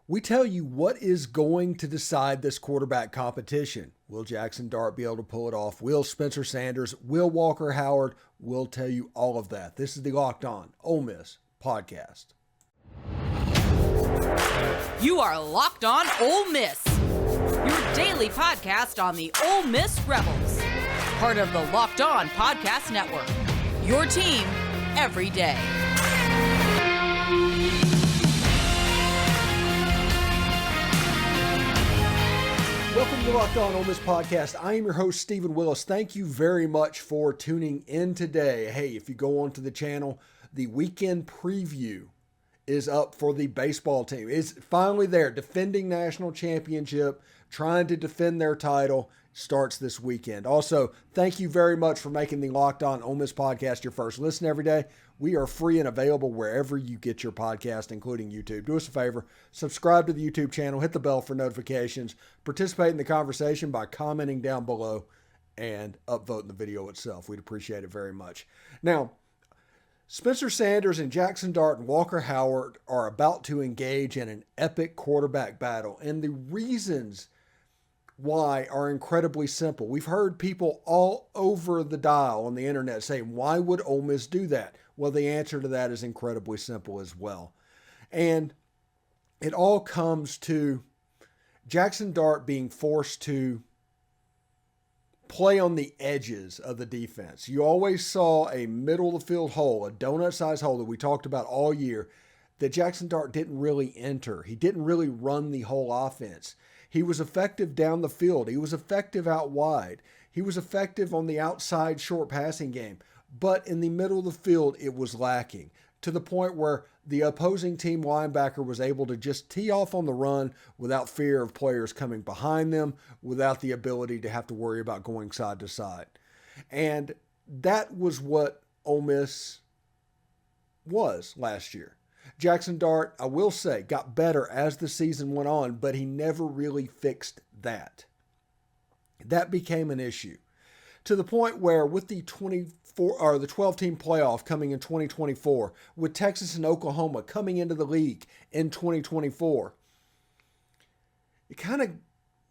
We tell you what is going to decide this quarterback competition. Will Jaxson Dart be able to pull it off? Will Spencer Sanders? Will Walker Howard? We'll tell you all of that. This is the Locked On Ole Miss podcast. You are Locked On Ole Miss, your daily podcast on the Ole Miss Rebels. Part of the Locked On Podcast Network, your team every day. Welcome to the Locked On Ole Miss podcast. I am your host, Stephen Willis. Thank you very much for tuning in today. Hey, if you go onto the channel, the weekend preview is up for the baseball team. It's finally there. Defending national championship, trying to defend their title, starts this weekend. Also, thank you very much for making the Locked On Ole Miss podcast your first listen every day. We are free and available wherever you get your podcast, including YouTube. Do us a favor, subscribe to the YouTube channel, hit the bell for notifications, participate in the conversation by commenting down below and upvoting the video itself. We'd appreciate it very much. Now, Spencer Sanders and Jaxson Dart and Walker Howard are about to engage in an epic quarterback battle, and the reasons why are incredibly simple. We've heard people all over the dial on the internet say, why would Ole Miss do that? Well, the answer to that is incredibly simple as well. And it all comes to Jaxson Dart being forced to play on the edges of the defense. You always saw a middle of the field hole, a donut-sized hole that we talked about all year, that Jaxson Dart didn't really enter. He didn't really run the whole offense. He was effective down the field. He was effective out wide. He was effective on the outside short passing game. But in the middle of the field, it was lacking to the point where the opposing team linebacker was able to just tee off on the run without fear of players coming behind them, without the ability to have to worry about going side to side. And that was what Ole Miss was last year. Jaxson Dart, I will say, got better as the season went on, but he never really fixed that. That became an issue to the point where with the 12-team playoff coming in 2024, with Texas and Oklahoma coming into the league in 2024, it kind of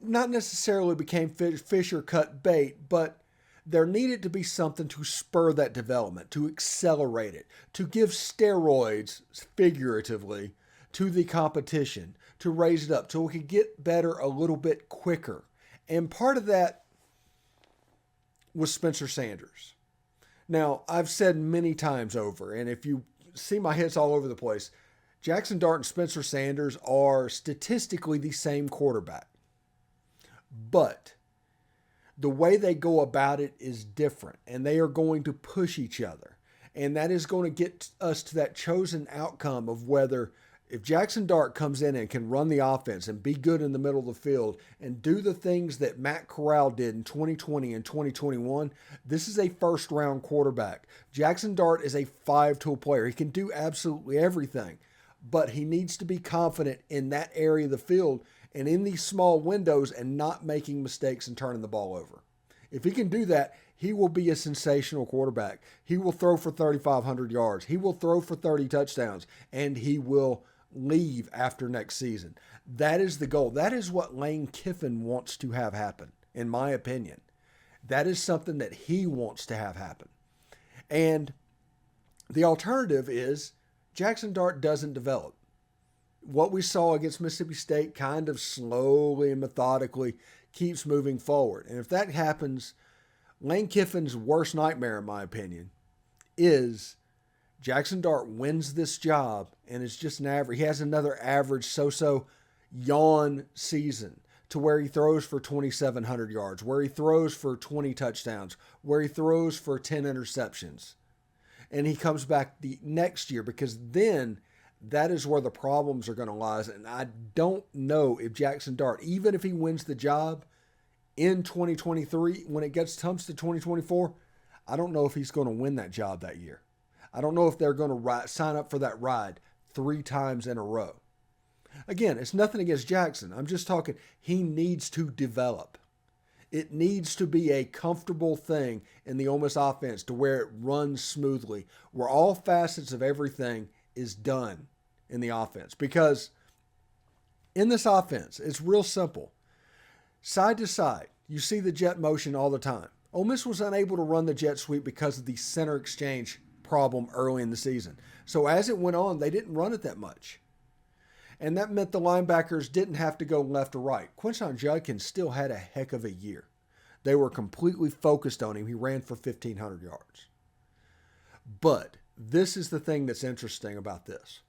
not necessarily became fish or cut bait, but there needed to be something to spur that development, to accelerate it, to give steroids, figuratively, to the competition, to raise it up so it could get better a little bit quicker. And part of that was Spencer Sanders. Now, I've said many times over, and if you see my hits all over the place, Jaxson Dart and Spencer Sanders are statistically the same quarterback. But the way they go about it is different, and they are going to push each other. And that is going to get us to that chosen outcome of whether if Jaxson Dart comes in and can run the offense and be good in the middle of the field and do the things that Matt Corral did in 2020 and 2021, this is a first-round quarterback. Jaxson Dart is a five-tool player. He can do absolutely everything, but he needs to be confident in that area of the field and in these small windows and not making mistakes and turning the ball over. If he can do that, he will be a sensational quarterback. He will throw for 3,500 yards. He will throw for 30 touchdowns, and he will leave after next season. That is the goal. That is what Lane Kiffin wants to have happen, in my opinion. That is something that he wants to have happen. And the alternative is Jaxson Dart doesn't develop. What we saw against Mississippi State kind of slowly and methodically keeps moving forward. And if that happens, Lane Kiffin's worst nightmare, in my opinion, is Jaxson Dart wins this job and it's just an average. He has another average so-so yawn season to where he throws for 2,700 yards, where he throws for 20 touchdowns, where he throws for 10 interceptions. And he comes back the next year, because then that is where the problems are going to lie. And I don't know if Jaxson Dart, even if he wins the job in 2023, when it comes to 2024, I don't know if he's going to win that job that year. I don't know if they're going to sign up for that ride 3 times in a row. Again, it's nothing against Jaxson. I'm just talking, he needs to develop. It needs to be a comfortable thing in the Ole Miss offense to where it runs smoothly, where all facets of everything is done in the offense. Because In this offense, it's real simple. Side to side, you see the jet motion all the time. Ole Miss was unable to run the jet sweep because of the center exchange problem early in the season. So as it went on, they didn't run it that much. And that meant the linebackers didn't have to go left or right. Quinshon Judkins still had a heck of a year. They were completely focused on him. He ran for 1,500 yards. But this is the thing that's interesting about this.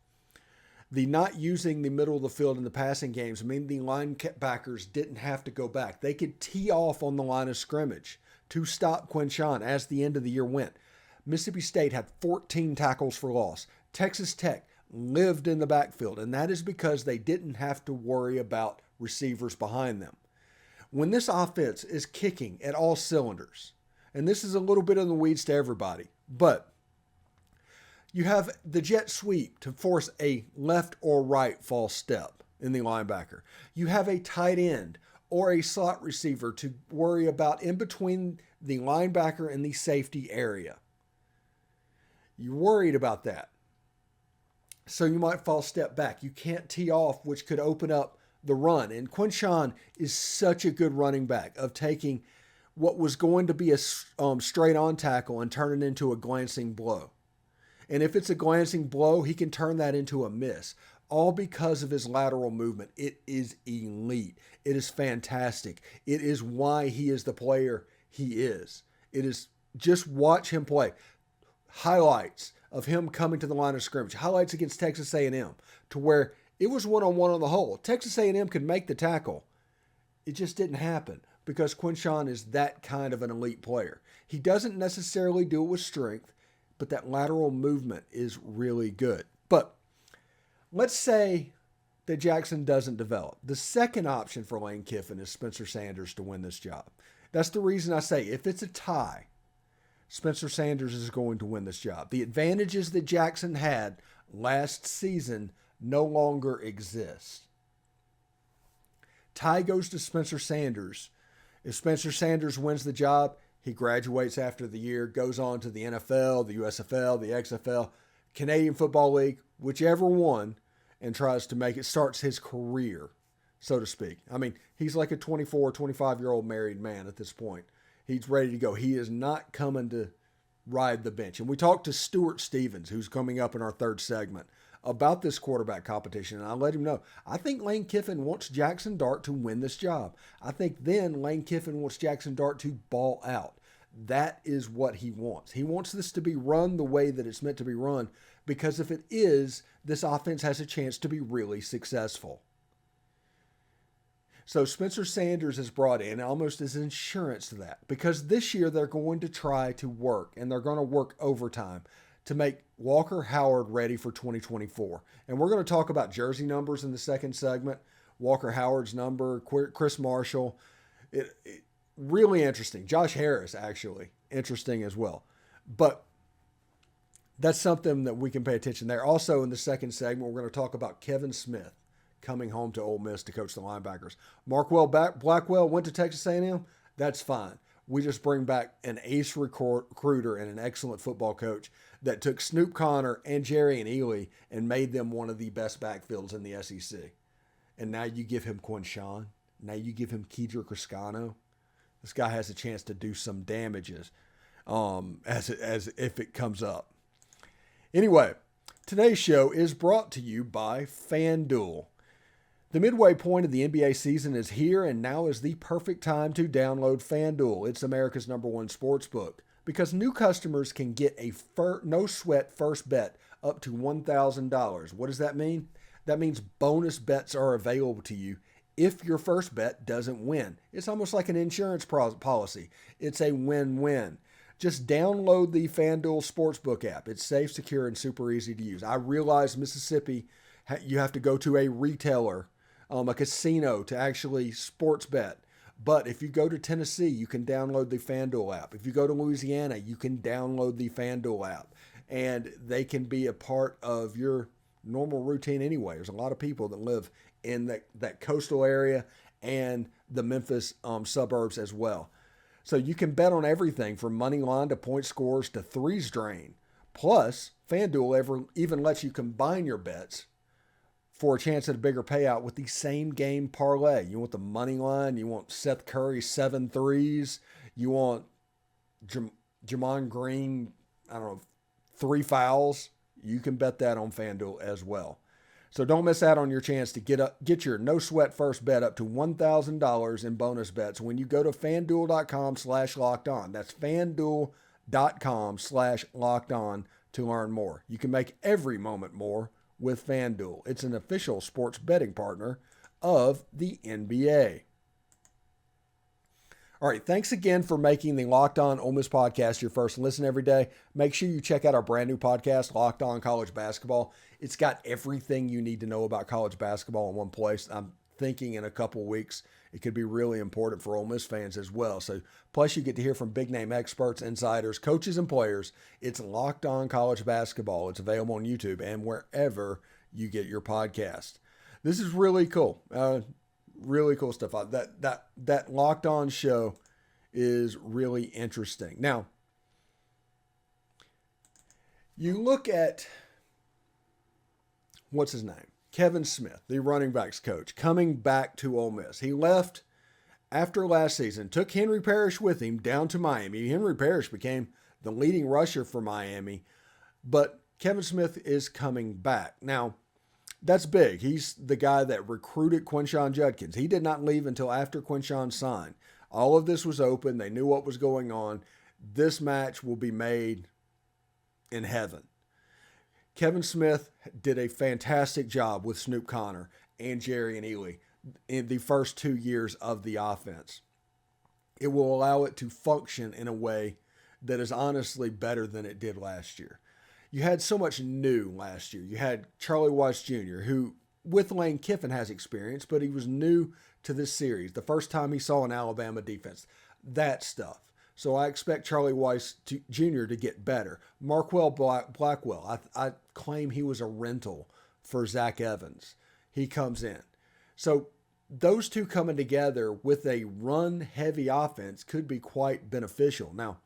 The not using the middle of the field in the passing games mean the linebackers didn't have to go back. They could tee off on the line of scrimmage to stop Quinshon as the end of the year went. Mississippi State had 14 tackles for loss. Texas Tech lived in the backfield, and that is because they didn't have to worry about receivers behind them. When this offense is kicking at all cylinders, and this is a little bit in the weeds to everybody, but you have the jet sweep to force a left or right false step in the linebacker. You have a tight end or a slot receiver to worry about in between the linebacker and the safety area. You're worried about that. So you might false step back. You can't tee off, which could open up the run. And Quinshon is such a good running back of taking what was going to be a straight on tackle and turn it into a glancing blow. And if it's a glancing blow, he can turn that into a miss, all because of his lateral movement. It is elite. It is fantastic. It is why he is the player he is. It is just watch him play. Highlights of him coming to the line of scrimmage. Highlights against Texas A&M to where it was one-on-one on the hole. Texas A&M could make the tackle. It just didn't happen because Quinshon is that kind of an elite player. He doesn't necessarily do it with strength, but that lateral movement is really good. But let's say that Jaxson doesn't develop. The second option for Lane Kiffin is Spencer Sanders to win this job. That's the reason I say if it's a tie, Spencer Sanders is going to win this job. The advantages that Jaxson had last season no longer exist. Tie goes to Spencer Sanders. If Spencer Sanders wins the job, he graduates after the year, goes on to the NFL, the USFL, the XFL, Canadian Football League, whichever one, and tries to make it, starts his career, so to speak. I mean, he's like a 24, 25-year-old married man at this point. He's ready to go. He is not coming to ride the bench. And we talked to Stuart Stevens, who's coming up in our third segment, about this quarterback competition. And I let him know, I think Lane Kiffin wants Jaxson Dart to win this job. I think then Lane Kiffin wants Jaxson Dart to ball out. That is what he wants. He wants this to be run the way that it's meant to be run, because if it is, this offense has a chance to be really successful. So Spencer Sanders is brought in almost as insurance to that, because this year they're going to try to work, and they're going to work overtime to make Walker Howard ready for 2024. And we're going to talk about jersey numbers in the second segment. Walker Howard's number, Chris Marshall. Really interesting. Josh Harris, actually, interesting as well. But that's something that we can pay attention there. Also, in the second segment, we're going to talk about Kevin Smith coming home to Ole Miss to coach the linebackers. Markwell Blackwell went to Texas A&M. That's fine. We just bring back an ace recruiter and an excellent football coach that took Snoop Connor and Jarrion Ealy and made them one of the best backfields in the SEC. And now you give him Quinshon. Now you give him Kedrick Riscano. This guy has a chance to do some damages as if it comes up. Anyway, today's show is brought to you by FanDuel. The midway point of the NBA season is here, and now is the perfect time to download FanDuel. It's America's #1 sportsbook, because new customers can get a no-sweat first bet up to $1,000. What does that mean? That means bonus bets are available to you if your first bet doesn't win. It's almost like an insurance policy. It's a win-win. Just download the FanDuel Sportsbook app. It's safe, secure, and super easy to use. I realize Mississippi, you have to go to a retailer, a casino to actually sports bet. But if you go to Tennessee, you can download the FanDuel app. If you go to Louisiana, you can download the FanDuel app. And they can be a part of your normal routine anyway. There's a lot of people that live in that coastal area and the Memphis suburbs as well. So you can bet on everything from money line to point scores to threes drain. Plus, FanDuel even lets you combine your bets for a chance at a bigger payout with the same game parlay. You want the money line. You want Seth Curry 7 threes. You want Jamon Green, 3 fouls. You can bet that on FanDuel as well. So don't miss out on your chance to get your no sweat first bet up to $1,000 in bonus bets when you go to fanduel.com/lockedon. That's fanduel.com/lockedon to learn more. You can make every moment more with FanDuel. It's an official sports betting partner of the NBA. All right, thanks again for making the Locked On Ole Miss podcast your first listen every day. Make sure you check out our brand new podcast, Locked On College Basketball. It's got everything you need to know about college basketball in one place. I'm thinking in a couple of weeks it could be really important for Ole Miss fans as well. So, plus you get to hear from big name experts, insiders, coaches, and players. It's Locked On College Basketball. It's available on YouTube and wherever you get your podcast. This is really cool. Really cool stuff. That Locked On show is really interesting. Now, you look at, what's his name? Kevin Smith, the running backs coach, coming back to Ole Miss. He left after last season, took Henry Parrish with him down to Miami. Henry Parrish became the leading rusher for Miami, but Kevin Smith is coming back. Now, that's big. He's the guy that recruited Quinshon Judkins. He did not leave until after Quinshon signed. All of this was open. They knew what was going on. This match will be made in heaven. Kevin Smith did a fantastic job with Snoop Connor and Jarrion Ealy in the first 2 years of the offense. It will allow it to function in a way that is honestly better than it did last year. You had so much new last year. You had Charlie Weiss Jr., who with Lane Kiffin has experience, but he was new to this series. The first time he saw an Alabama defense, that stuff. So I expect Charlie Weiss Jr. to get better. Marquell Blackwell, I claim he was a rental for Zach Evans. He comes in. So those two coming together with a run-heavy offense could be quite beneficial. Now,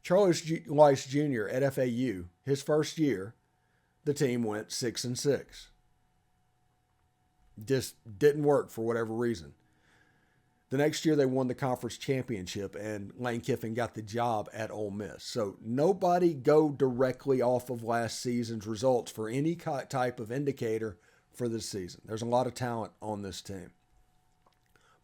Charlie Weiss Jr. at FAU, his first year, the team went 6-6. Just didn't work for whatever reason. The next year they won the conference championship and Lane Kiffin got the job at Ole Miss. So nobody go directly off of last season's results for any type of indicator for this season. There's a lot of talent on this team.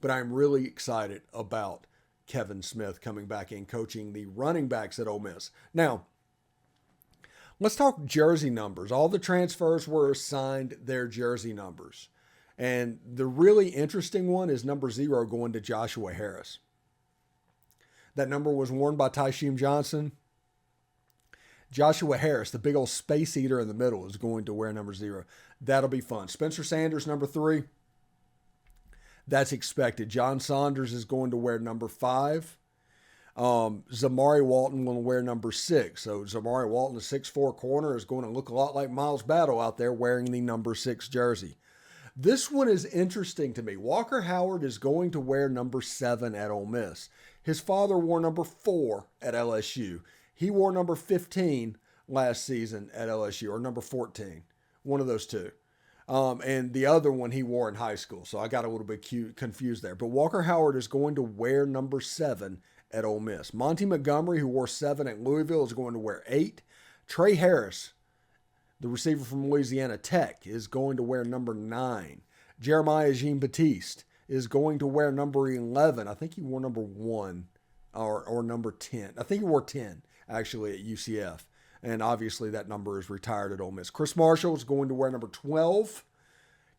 But I'm really excited about Kevin Smith coming back and coaching the running backs at Ole Miss. Now, let's talk jersey numbers. All the transfers were assigned their jersey numbers. And the really interesting one is number 0 going to Joshua Harris. That number was worn by Tysheem Johnson. Joshua Harris, the big old space eater in the middle, is going to wear number 0. That'll be fun. Spencer Sanders, number 3. That's expected. John Saunders is going to wear number 5. Zamari Walton will wear number 6. So Zamari Walton, the 6'4" corner, is going to look a lot like Miles Battle out there wearing the number 6 jersey. This one is interesting to me. Walker Howard is going to wear number 7 at Ole Miss. His father wore number 4 at LSU. He wore number 15 last season at LSU, or number 14. One of those two. And the other one he wore in high school. So I got a little bit confused there. But Walker Howard is going to wear number 7 at Ole Miss. Monty Montgomery, who wore 7 at Louisville, is going to wear 8. Trey Harris, the receiver from Louisiana Tech, is going to wear number 9. Jeremiah Jean-Baptiste is going to wear number 11. I think he wore number 1 or number 10. I think he wore 10, actually, at UCF. And obviously that number is retired at Ole Miss. Chris Marshall is going to wear number 12.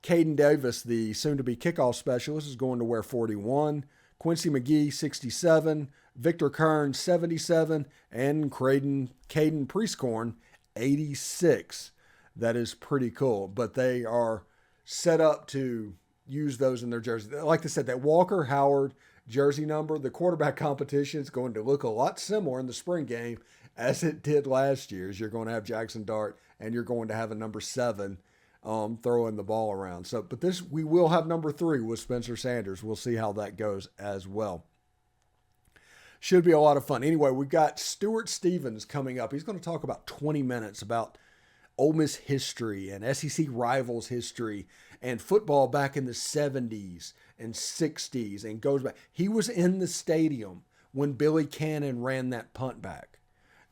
Caden Davis, the soon-to-be kickoff specialist, is going to wear 41. Quincy McGee, 67. Victor Kern, 77. And Caden Priestcorn, 86. That is pretty cool. But they are set up to use those in their jerseys. Like I said, that Walker Howard jersey number, the quarterback competition is going to look a lot similar in the spring game as it did last year. As you're going to have Jaxson Dart and you're going to have a number 7 throwing the ball around. So, but this, we will have number 3 with Spencer Sanders. We'll see how that goes as well. Should be a lot of fun. Anyway, we've got Stuart Stevens coming up. He's going to talk about 20 minutes about Ole Miss history and SEC rivals history and football back in the 70s and 60s and goes back. He was in the stadium when Billy Cannon ran that punt back.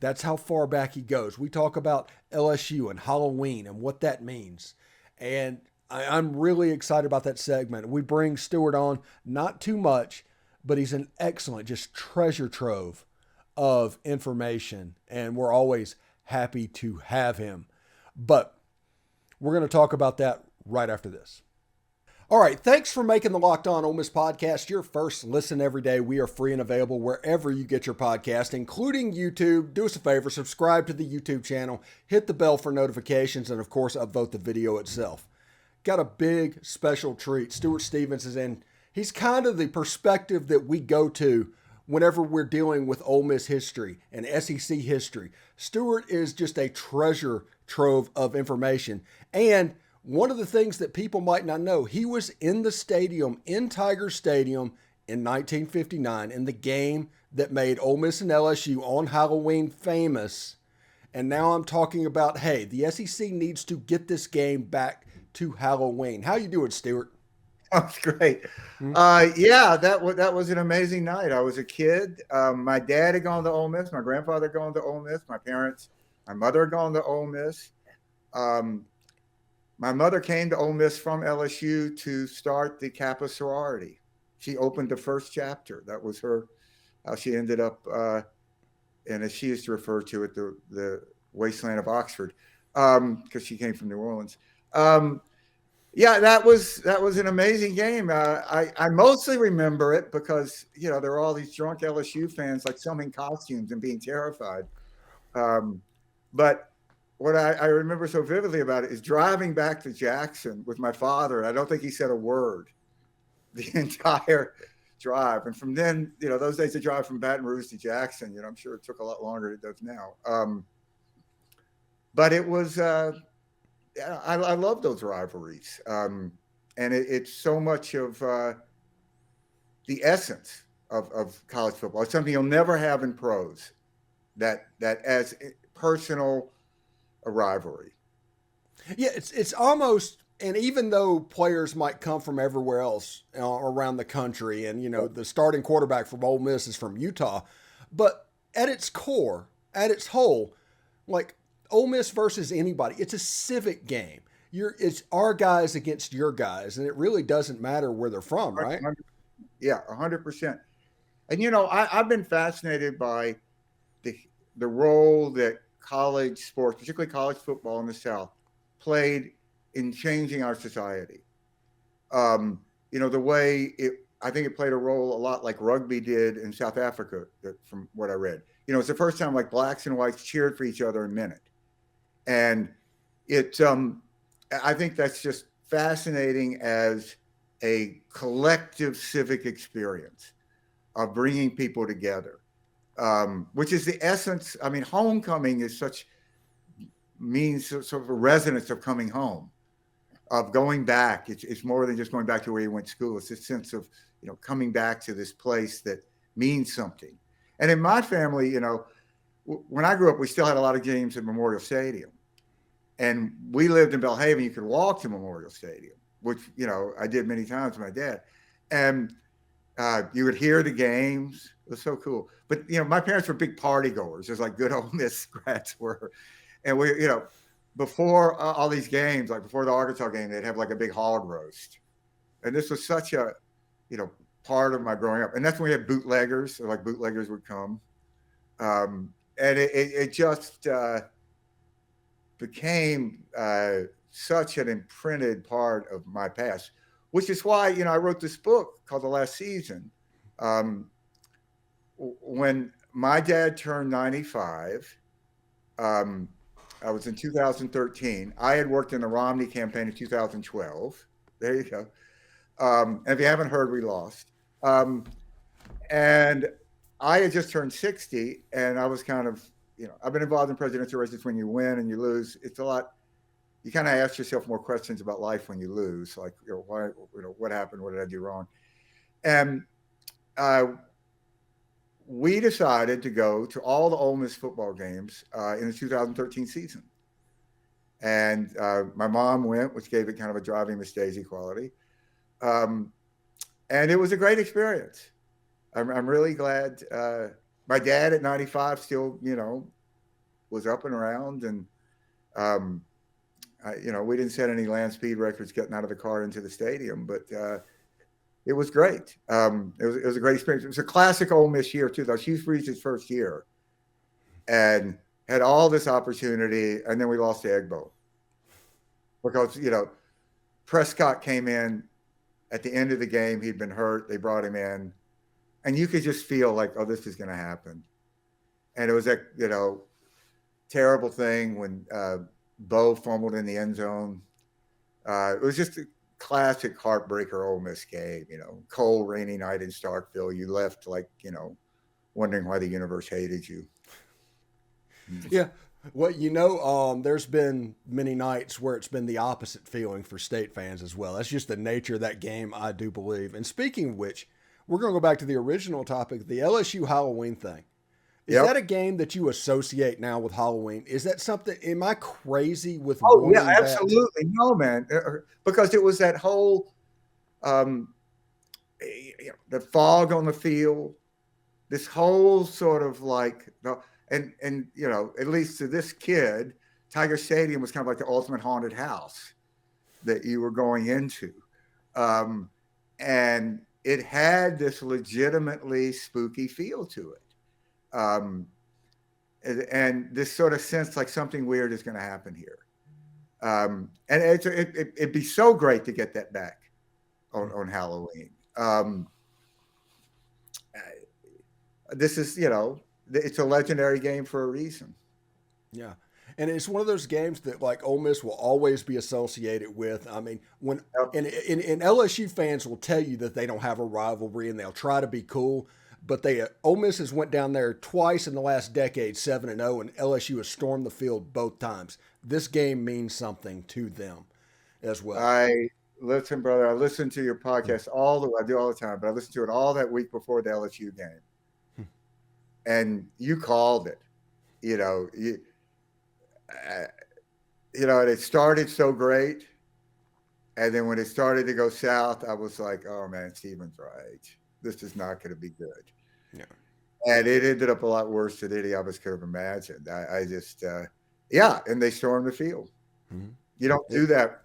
That's how far back he goes. We talk about LSU and Halloween and what that means. And I'm really excited about that segment. We bring Stuart on, not too much, but he's an excellent, just treasure trove of information. And we're always happy to have him. But we're going to talk about that right after this. All right, thanks for making the Locked On Ole Miss podcast your first listen every day. We are free and available wherever you get your podcast, including YouTube. Do us a favor, subscribe to the YouTube channel, hit the bell for notifications, and of course, upvote the video itself. Got a big special treat. Stuart Stevens is in. He's kind of the perspective that we go to whenever we're dealing with Ole Miss history and SEC history. Stuart is just a treasure trove of information. And one of the things that people might not know, he was in the stadium, in Tiger Stadium in 1959, in the game that made Ole Miss and LSU on Halloween famous. And now I'm talking about, hey, the SEC needs to get this game back to Halloween. How you doing, Stuart? That's great. Yeah, that was an amazing night. I was a kid. My dad had gone to Ole Miss. My grandfather had gone to Ole Miss. My mother had gone to Ole Miss. My mother came to Ole Miss from LSU to start the Kappa sorority. She opened the first chapter. That was how she ended up, and as she used to refer to it, the wasteland of Oxford, because she came from New Orleans. Yeah, that was an amazing game. I mostly remember it because, there were all these drunk LSU fans, like some in costumes and being terrified. But what I remember so vividly about it is driving back to Jackson with my father. I don't think he said a word the entire drive. And from then, those days to drive from Baton Rouge to Jackson, I'm sure it took a lot longer than it does now. But it was, I love those rivalries. And it's so much of the essence of college football. It's something you'll never have in pros, that as personal a rivalry. Yeah, it's almost, and even though players might come from everywhere else around the country, and the starting quarterback from Ole Miss is from Utah, but at its core, at its whole, like Ole Miss versus anybody, it's a civic game. It's our guys against your guys, and it really doesn't matter where they're from, right? 100%. Yeah, 100%. And I've been fascinated by the role that college sports, particularly college football in the South, played in changing our society. The way I think it played a role a lot like rugby did in South Africa, from what I read. It's the first time like blacks and whites cheered for each other and meant it. And I think that's just fascinating as a collective civic experience of bringing people together. Which is the essence. I mean, homecoming is means sort of a resonance of coming home, of going back. It's more than just going back to where you went to school. It's a sense of, coming back to this place that means something. And in my family, when I grew up, we still had a lot of games at Memorial Stadium. And we lived in Belhaven. You could walk to Memorial Stadium, which, I did many times with my dad. And you would hear the games. It was so cool. But, my parents were big party goers, just like good Ole Miss grads were. And we, before all these games, like before the Arkansas game, they'd have like a big hog roast. And this was such a, part of my growing up. And that's when we had bootleggers, so like bootleggers would come. And it just became such an imprinted part of my past, which is why, I wrote this book called The Last Season. When my dad turned 95, I was in 2013. I had worked in the Romney campaign in 2012. There you go. And if you haven't heard, we lost. And I had just turned 60, and I was kind of, I've been involved in presidential races. When you win and you lose, it's a lot. You kind of ask yourself more questions about life when you lose, like, why, what happened? What did I do wrong? And we decided to go to all the Ole Miss football games in the 2013 season. And my mom went, which gave it kind of a driving Miss Daisy quality. And it was a great experience. I'm really glad. My dad at 95 still, was up and around. And, we didn't set any land speed records getting out of the car into the stadium, but it was great. It was a great experience. It was a classic Ole Miss year, too, though. Hugh Freeze's first year and had all this opportunity, and then we lost the Egg Bowl. Because, Prescott came in at the end of the game. He'd been hurt. They brought him in. And you could just feel like, oh, this is going to happen. And it was that, terrible thing when Bo fumbled in the end zone. It was just a classic heartbreaker Ole Miss game, cold, rainy night in Starkville. You left wondering why the universe hated you. Yeah. Well, there's been many nights where it's been the opposite feeling for State fans as well. That's just the nature of that game, I do believe. And speaking of which, we're going to go back to the original topic, the LSU Halloween thing. Is that a game that you associate now with Halloween? Is that something? Am I crazy with? Oh yeah, absolutely. No, man, because it was that whole, the fog on the field, this whole sort of like, and at least to this kid, Tiger Stadium was kind of like the ultimate haunted house that you were going into, and it had this legitimately spooky feel to it. And this sort of sense like something weird is going to happen here. And it'd be so great to get that back on Halloween. This is, it's a legendary game for a reason. Yeah. And it's one of those games that like Ole Miss will always be associated with. I mean, and LSU fans will tell you that they don't have a rivalry and they'll try to be cool. But Ole Miss has went down there twice in the last decade, 7-0, and LSU has stormed the field both times. This game means something to them as well. Listen, brother, I listen to your podcast I do all the time, but I listen to it all that week before the LSU game. And you called it. It started so great. And then when it started to go south, I was like, oh man, Steven's right. This is not going to be good. Yeah. And it ended up a lot worse than any of us could have imagined. I just, and they stormed the field. Mm-hmm. You don't do that,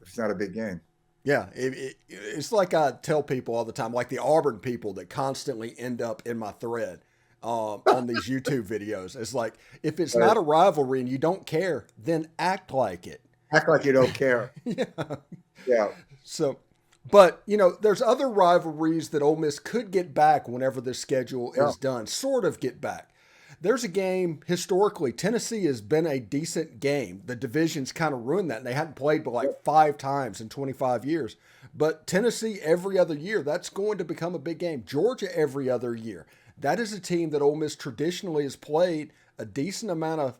it's not a big game. Yeah, it's like I tell people all the time, like the Auburn people that constantly end up in my thread on these YouTube videos. It's like, if it's not a rivalry and you don't care, then act like it. Act like you don't care. Yeah. So... But, there's other rivalries that Ole Miss could get back whenever this schedule is done, sort of get back. There's a game, historically, Tennessee has been a decent game. The division's kind of ruined that, and they hadn't played but like 5 times in 25 years. But Tennessee every other year, that's going to become a big game. Georgia every other year. That is a team that Ole Miss traditionally has played a decent amount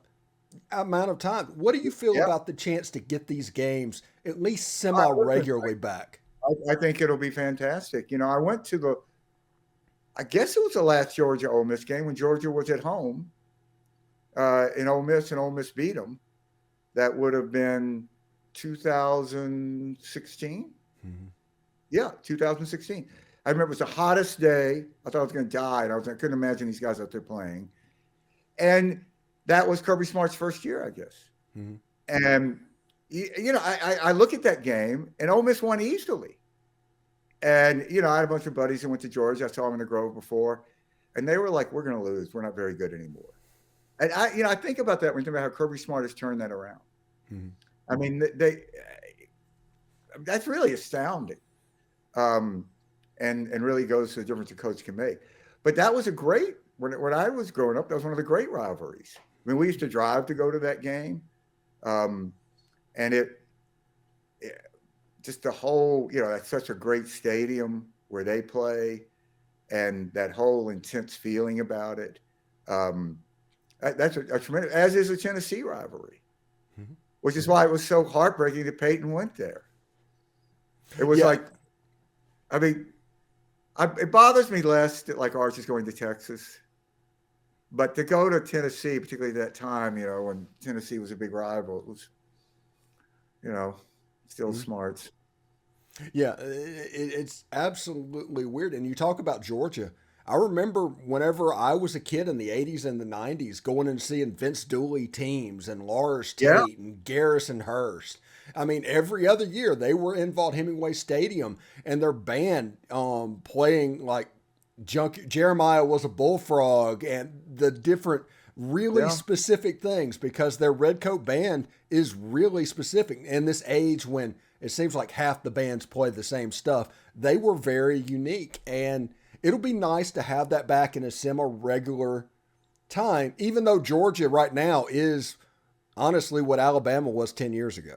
of time. What do you feel about the chance to get these games at least semi-regularly back? I think it'll be fantastic. I went to I guess it was the last Georgia Ole Miss game when Georgia was at home in Ole Miss, and Ole Miss beat them. That would have been 2016. Mm-hmm. Yeah, 2016. I remember it was the hottest day. I thought I was going to die. And I couldn't imagine these guys out there playing. And that was Kirby Smart's first year, I guess. Mm-hmm. And I look at that game, and Ole Miss won easily. And, I had a bunch of buddies that went to Georgia. I saw them in the Grove before. And they were like, we're going to lose. We're not very good anymore. And I think about that when you think about how Kirby Smart has turned that around. Mm-hmm. I mean, that's really astounding. And really goes to the difference a coach can make. But that was when I was growing up, that was one of the great rivalries. I mean, we used to drive to go to that game. And just the whole, that's such a great stadium where they play, and that whole intense feeling about it. That's a tremendous, as is a Tennessee rivalry, mm-hmm. which is why it was so heartbreaking that Peyton went there. It was it bothers me less that like Arch is going to Texas, but to go to Tennessee, particularly at that time, when Tennessee was a big rival, still smarts. Yeah, it's absolutely weird. And you talk about Georgia. I remember whenever I was a kid in the 80s and the 90s going and seeing Vince Dooley teams and Lars Yeah. Tate and Garrison Hurst. I mean, every other year they were in Vaught-Hemingway Stadium and their band playing like Jeremiah was a bullfrog and the different really specific things because their Redcoat band is really specific. In this age when it seems like half the bands play the same stuff, they were very unique. And it'll be nice to have that back in a semi-regular time, even though Georgia right now is honestly what Alabama was 10 years ago.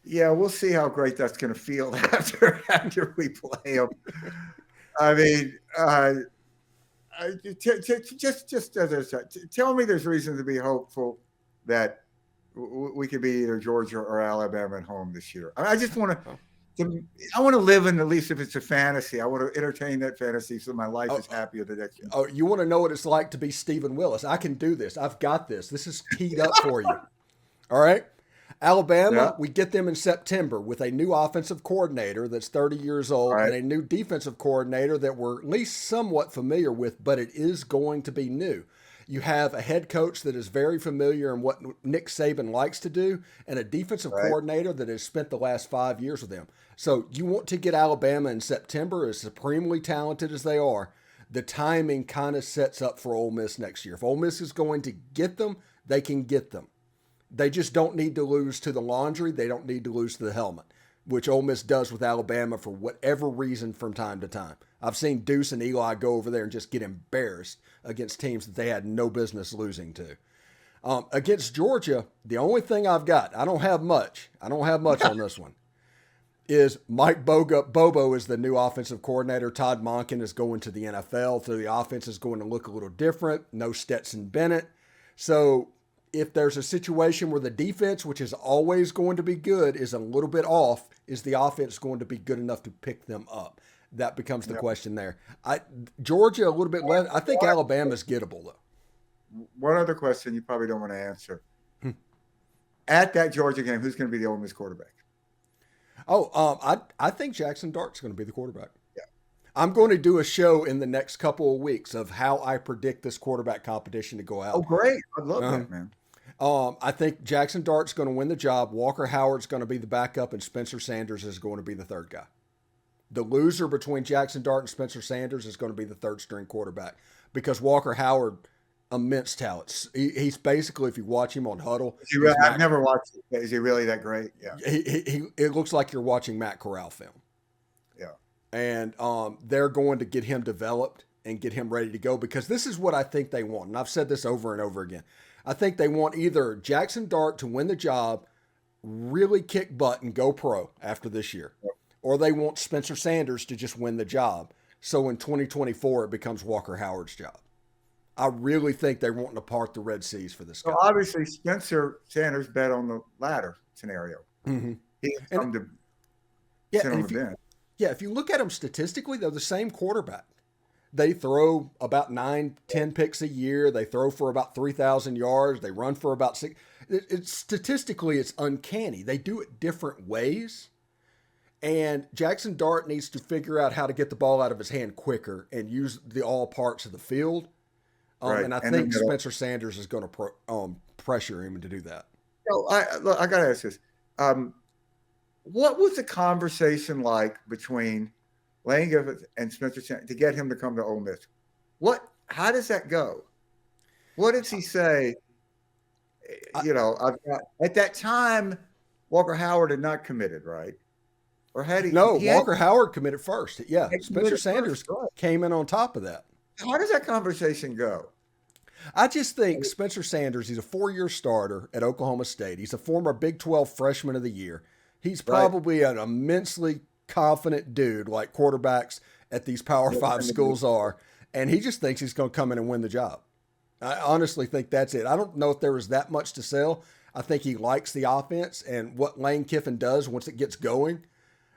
Yeah, we'll see how great that's going to feel after we play them. I mean, just as tell me there's reason to be hopeful that we could be either Georgia or Alabama at home this year. I just want to. I want to live in, at least if it's a fantasy, I want to entertain that fantasy so my life is happier the next year. Oh, you want to know what it's like to be Stephen Willis? I can do this. I've got this. This is teed up for you. All right. Alabama, we get them in September with a new offensive coordinator that's 30 years old and a new defensive coordinator that we're at least somewhat familiar with, but it is going to be new. You have a head coach that is very familiar in what Nick Saban likes to do and a defensive coordinator that has spent the last 5 years with him. So you want to get Alabama in September, as supremely talented as they are. The timing kind of sets up for Ole Miss next year. If Ole Miss is going to get them, they can get them. They just don't need to lose to the laundry. They don't need to lose to the helmet, which Ole Miss does with Alabama for whatever reason from time to time. I've seen Deuce and Ealy go over there and just get embarrassed against teams that they had no business losing to. Against Georgia, the only thing I've got, I don't have much on this one, is Mike Bobo is the new offensive coordinator. Todd Monken is going to the NFL, so the offense is going to look a little different. No Stetson Bennett. So if there's a situation where the defense, which is always going to be good, is a little bit off, is the offense going to be good enough to pick them up? That becomes the question there. Georgia, a little bit less. I think Alabama's gettable, though. One other question you probably don't want to answer. At that Georgia game, who's going to be the Ole Miss quarterback? I think Jaxson Dart's going to be the quarterback. Yeah. I'm going to do a show in the next couple of weeks of how I predict this quarterback competition to go out. Oh, great. I love that, man. I think Jaxson Dart's going to win the job. Walker Howard's going to be the backup, and Spencer Sanders is going to be the third guy. The loser between Jaxson Dart and Spencer Sanders is going to be the third string quarterback because Walker Howard, immense talent. He's basically, if you watch him on Huddle. I've never watched it. Is he really that great? Yeah. It looks like you're watching Matt Corral film. Yeah. And they're going to get him developed and get him ready to go because this is what I think they want. And I've said this over and over again. I think they want either Jaxson Dart to win the job, really kick butt and go pro after this year, or they want Spencer Sanders to just win the job. So in 2024, it becomes Walker Howard's job. I really think they're wanting to part the Red Seas for this guy. So obviously Spencer Sanders bet on the latter scenario. Mm-hmm. He come to sit on the bench. Yeah, if you look at them statistically, they're the same quarterback. They throw about 9-10 picks a year. They throw for about 3,000 yards. They run for about 6. Statistically, it's uncanny. They do it different ways. And Jaxson Dart needs to figure out how to get the ball out of his hand quicker and use all parts of the field. And I think Spencer Sanders is going to pressure him to do that. I got to ask this. What was the conversation like between Lane Kiffin and Spencer Sanders to get him to come to Ole Miss? How does that go? What did he say? At that time, Walker Howard had not committed, right? Or had he? No, Walker Howard committed first. Yeah, Spencer Sanders came in on top of that. How does that conversation go? I just think Spencer Sanders, he's a 4-year starter at Oklahoma State. He's a former Big 12 Freshman of the Year. He's probably an immensely confident dude like quarterbacks at these Power 5 schools are, and he just thinks he's going to come in and win the job. I honestly think that's it. I don't know if there was that much to sell. I think he likes the offense and what Lane Kiffin does once it gets going.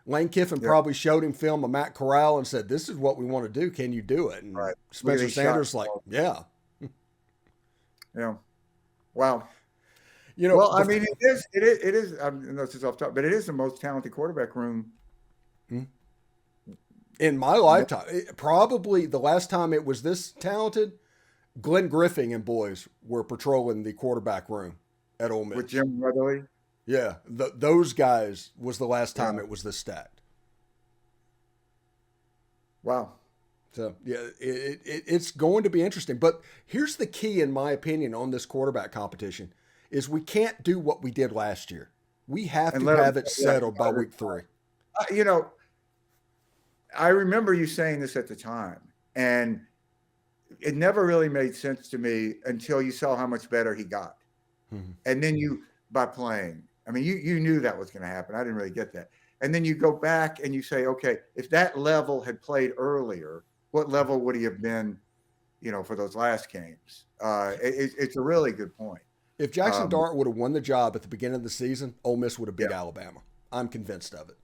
Lane Kiffin probably showed him film of Matt Corral and said, "This is what we want to do. Can you do it?" And Spencer Sanders like, "Yeah." Yeah. Wow. You know, Well, I mean, it is. I know this is off topic, but it is the most talented quarterback room in my lifetime. Probably the last time it was this talented, Glenn Griffin and boys were patrolling the quarterback room at Ole Miss. with Jim Weatherly. Yeah, those guys was the last time Yeah. it was this stacked. Wow. So yeah, it's going to be interesting. But here's the key, in my opinion, on this quarterback competition: is we can't do what we did last year. We have And to let 'em- have it yeah, settled by week 3. You know, I remember you saying this at the time, and it never really made sense to me until you saw how much better he got. And then by playing, I mean, you knew that was going to happen. I didn't really get that. And then you go back and you say, okay, if that level had played earlier, what level would he have been, for those last games? It's a really good point. If Jaxson Dart would have won the job at the beginning of the season, Ole Miss would have beat Alabama. I'm convinced of it.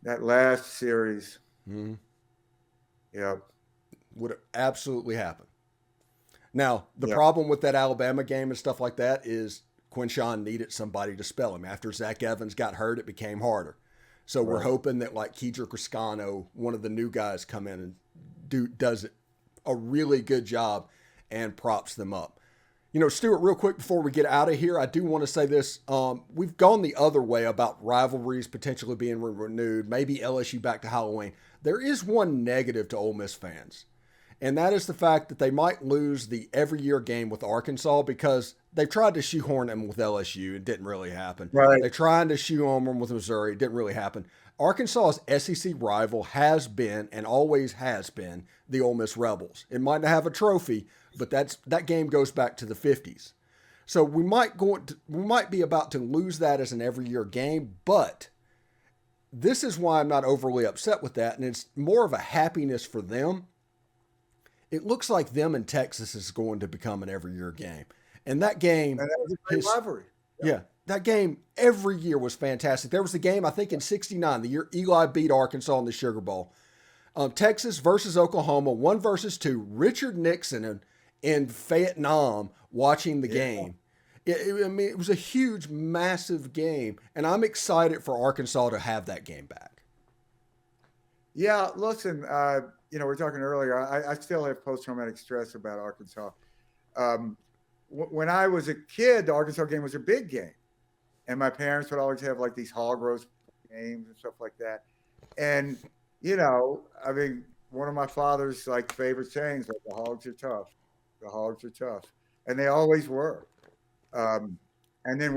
That last series, would have absolutely happened. Now, the problem with that Alabama game and stuff like that is Quinshawn needed somebody to spell him. After Zach Evans got hurt, it became harder. So we're hoping that like Kedrick Riscano, one of the new guys, come in and does a really good job and props them up. Stuart, real quick before we get out of here, I do want to say this. We've gone the other way about rivalries potentially being renewed, maybe LSU back to Halloween. There is one negative to Ole Miss fans, and that is the fact that they might lose the every year game with Arkansas because they've tried to shoehorn them with LSU. It didn't really happen. Right. They're trying to shoehorn them with Missouri. It didn't really happen. Arkansas's SEC rival has been and always has been the Ole Miss Rebels. It might not have a trophy, but that game goes back to the 50s. So we might be about to lose that as an every year game, but this is why I'm not overly upset with that, and it's more of a happiness for them. It looks like them and Texas is going to become an every year game. And that game, and that was a great rivalry. Yeah, that game every year was fantastic. There was a game, I think, in '69, the year Ealy beat Arkansas in the Sugar Bowl. Texas versus Oklahoma, 1-2. Richard Nixon in Vietnam watching the game. It was a huge, massive game, and I'm excited for Arkansas to have that game back. Yeah, listen, we were talking earlier. I still have post-traumatic stress about Arkansas. When I was a kid, the Arkansas game was a big game, and my parents would always have like these hog roast games and stuff like that. And one of my father's like favorite sayings, like, the hogs are tough. The hogs are tough. And they always were. And then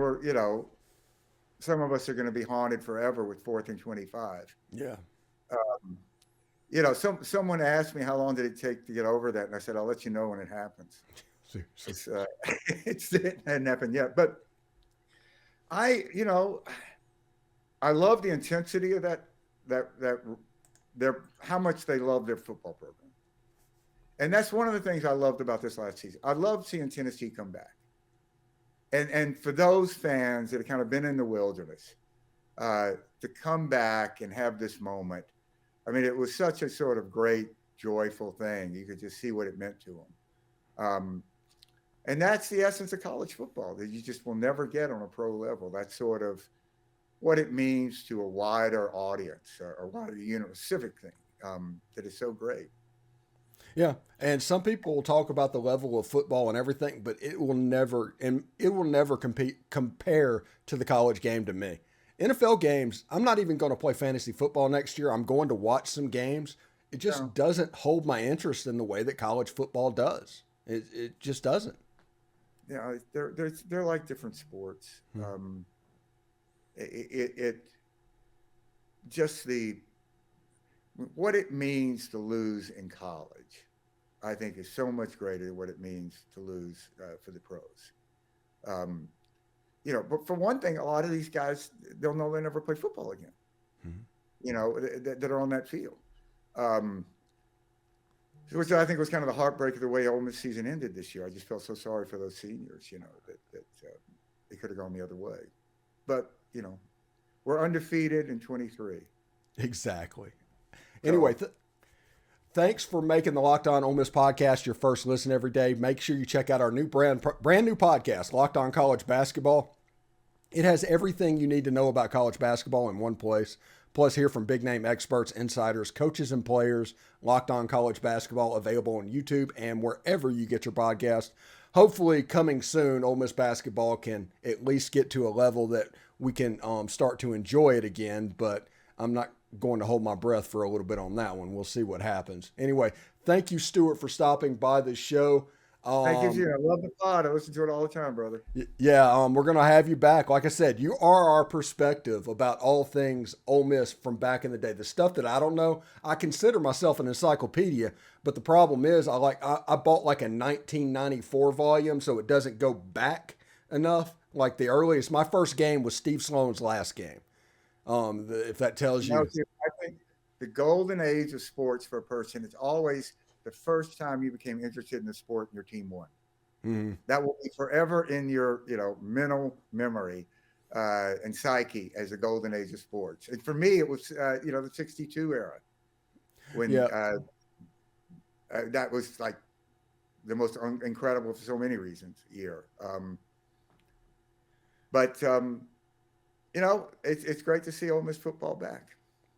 some of us are going to be haunted forever with 4th and 25. Yeah. Someone asked me how long did it take to get over that. And I said, I'll let you know when it happens. It hadn't happened yet. But I love the intensity of how much they love their football program. And that's one of the things I loved about this last season. I loved seeing Tennessee come back. And for those fans that have kind of been in the wilderness, to come back and have this moment, it was such a sort of great, joyful thing. You could just see what it meant to them. And that's the essence of college football, that you just will never get on a pro level. That's sort of what it means to a wider audience, or wider civic thing, that is so great. Yeah, and some people will talk about the level of football and everything, but it will never compare to the college game to me. NFL games, I'm not even going to play fantasy football next year. I'm going to watch some games. It just doesn't hold my interest in the way that college football does. It just doesn't. Yeah, they're like different sports. What it means to lose in college, I think, is so much greater than what it means to lose for the pros. But for one thing, a lot of these guys, they'll know they never play football again. That are on that field. Which I think was kind of the heartbreak of the way Ole Miss season ended this year. I just felt so sorry for those seniors, that they could have gone the other way. But, we're undefeated in 23. Exactly. Anyway, Thanks for making the Locked On Ole Miss podcast your first listen every day. Make sure you check out our new brand new podcast, Locked On College Basketball. It has everything you need to know about college basketball in one place. Plus, hear from big-name experts, insiders, coaches, and players. Locked On College Basketball, available on YouTube and wherever you get your podcast. Hopefully, coming soon, Ole Miss basketball can at least get to a level that we can start to enjoy it again, but I'm not going to hold my breath for a little bit on that one. We'll see what happens. Anyway, thank you, Stuart, for stopping by the show. Thank you, Gene. I love the pod. I listen to it all the time, brother. Yeah, we're going to have you back. Like I said, you are our perspective about all things Ole Miss from back in the day. The stuff that I don't know, I consider myself an encyclopedia, but the problem is I bought like a 1994 volume, so it doesn't go back enough. Like the earliest, my first game was Steve Sloan's last game. If that tells you. I think the golden age of sports for a person, it's always the first time you became interested in the sport and your team won. Mm-hmm. That will be forever in your, mental memory and psyche as the golden age of sports. And for me, it was, the 62 era when that was like the most incredible for so many reasons year. It's great to see Ole Miss football back.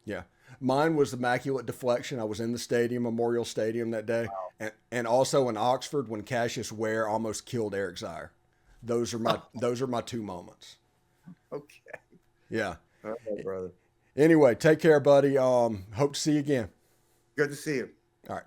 Yeah. Mine was immaculate deflection. I was in the stadium, Memorial Stadium that day. Wow. And also in Oxford when Cassius Ware almost killed Eric Zier. Those are my two moments. Okay. Yeah. All right, brother. Anyway, take care, buddy. Hope to see you again. Good to see you. All right.